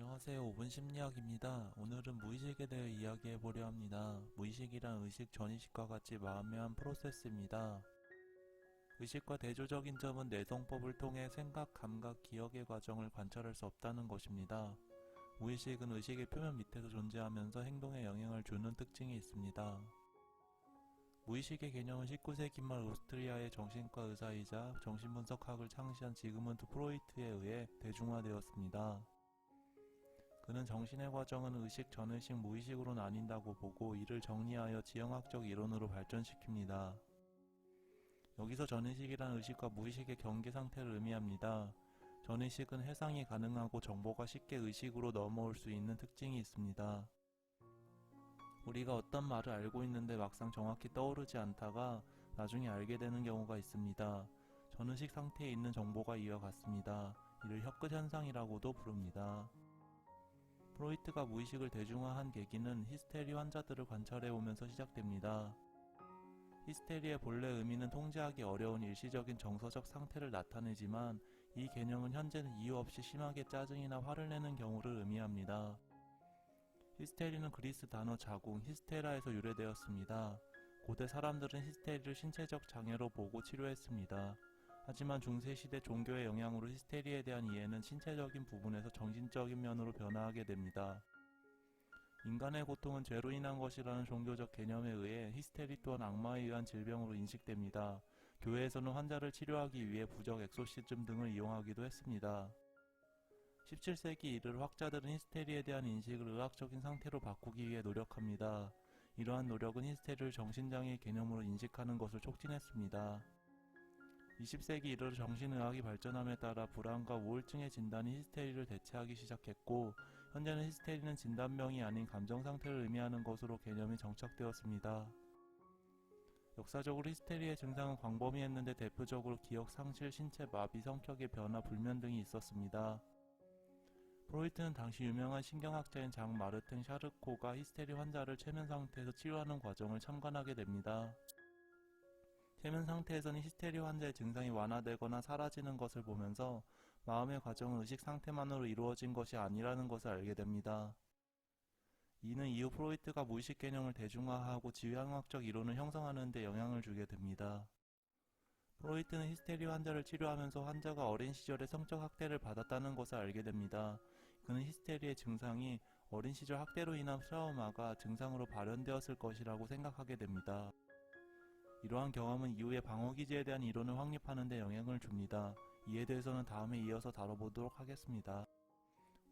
안녕하세요. 5분 심리학입니다. 오늘은 무의식에 대해 이야기해보려 합니다. 무의식이란 의식, 전의식과 같이 마음의 한 프로세스입니다. 의식과 대조적인 점은 내성법을 통해 생각, 감각, 기억의 과정을 관찰할 수 없다는 것입니다. 무의식은 의식의 표면 밑에서 존재하면서 행동에 영향을 주는 특징이 있습니다. 무의식의 개념은 19세기 말 오스트리아의 정신과 의사이자 정신분석학을 창시한 지그문트 프로이트에 의해 대중화되었습니다. 그는 정신의 과정은 의식, 전의식, 무의식으로 나뉜다고 보고 이를 정리하여 지형학적 이론으로 발전시킵니다. 여기서 전의식이란 의식과 무의식의 경계 상태를 의미합니다. 전의식은 해상이 가능하고 정보가 쉽게 의식으로 넘어올 수 있는 특징이 있습니다. 우리가 어떤 말을 알고 있는데 막상 정확히 떠오르지 않다가 나중에 알게 되는 경우가 있습니다. 전의식 상태에 있는 정보가 이와 같습니다. 이를 혀끝 현상이라고도 부릅니다. 프로이트가 무의식을 대중화한 계기는 히스테리 환자들을 관찰해오면서 시작됩니다. 히스테리의 본래 의미는 통제하기 어려운 일시적인 정서적 상태를 나타내지만 이 개념은 현재는 이유 없이 심하게 짜증이나 화를 내는 경우를 의미합니다. 히스테리는 그리스 단어 자궁, 히스테라에서 유래되었습니다. 고대 사람들은 히스테리를 신체적 장애로 보고 치료했습니다. 하지만 중세시대 종교의 영향으로 히스테리에 대한 이해는 신체적인 부분에서 정신적인 면으로 변화하게 됩니다. 인간의 고통은 죄로 인한 것이라는 종교적 개념에 의해 히스테리 또한 악마에 의한 질병으로 인식됩니다. 교회에서는 환자를 치료하기 위해 부적 엑소시즘 등을 이용하기도 했습니다. 17세기 이르러 학자들은 히스테리에 대한 인식을 의학적인 상태로 바꾸기 위해 노력합니다. 이러한 노력은 히스테리를 정신장애의 개념으로 인식하는 것을 촉진했습니다. 20세기 이르러 정신의학이 발전함에 따라 불안과 우울증의 진단이 히스테리를 대체하기 시작했고 현재는 히스테리는 진단명이 아닌 감정상태를 의미하는 것으로 개념이 정착되었습니다. 역사적으로 히스테리의 증상은 광범위했는데 대표적으로 기억 상실, 신체 마비, 성격의 변화, 불면 등이 있었습니다. 프로이트는 당시 유명한 신경학자인 장 마르탱 샤르코가 히스테리 환자를 최면 상태에서 치료하는 과정을 참관하게 됩니다. 최면 상태에서는 히스테리 환자의 증상이 완화되거나 사라지는 것을 보면서 마음의 과정은 의식 상태만으로 이루어진 것이 아니라는 것을 알게 됩니다. 이는 이후 프로이트가 무의식 개념을 대중화하고 지향학적 이론을 형성하는 데 영향을 주게 됩니다. 프로이트는 히스테리 환자를 치료하면서 환자가 어린 시절에 성적 학대를 받았다는 것을 알게 됩니다. 그는 히스테리의 증상이 어린 시절 학대로 인한 트라우마가 증상으로 발현되었을 것이라고 생각하게 됩니다. 이러한 경험은 이후에 방어기제에 대한 이론을 확립하는 데 영향을 줍니다. 이에 대해서는 다음에 이어서 다뤄보도록 하겠습니다.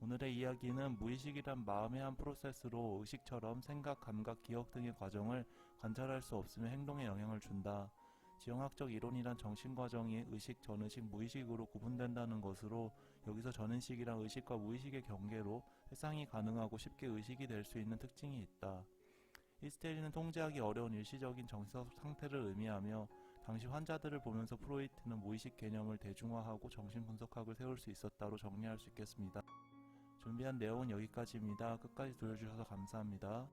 오늘의 이야기는 무의식이란 마음의 한 프로세스로 의식처럼 생각, 감각, 기억 등의 과정을 관찰할 수 없으며 행동에 영향을 준다. 지형학적 이론이란 정신과정이 의식, 전의식, 무의식으로 구분된다는 것으로 여기서 전의식이란 의식과 무의식의 경계로 해상이 가능하고 쉽게 의식이 될 수 있는 특징이 있다. 히스테리는 통제하기 어려운 일시적인 정신적 상태를 의미하며 당시 환자들을 보면서 프로이트는 무의식 개념을 대중화하고 정신분석학을 세울 수 있었다로 정리할 수 있겠습니다. 준비한 내용은 여기까지입니다. 끝까지 들어주셔서 감사합니다.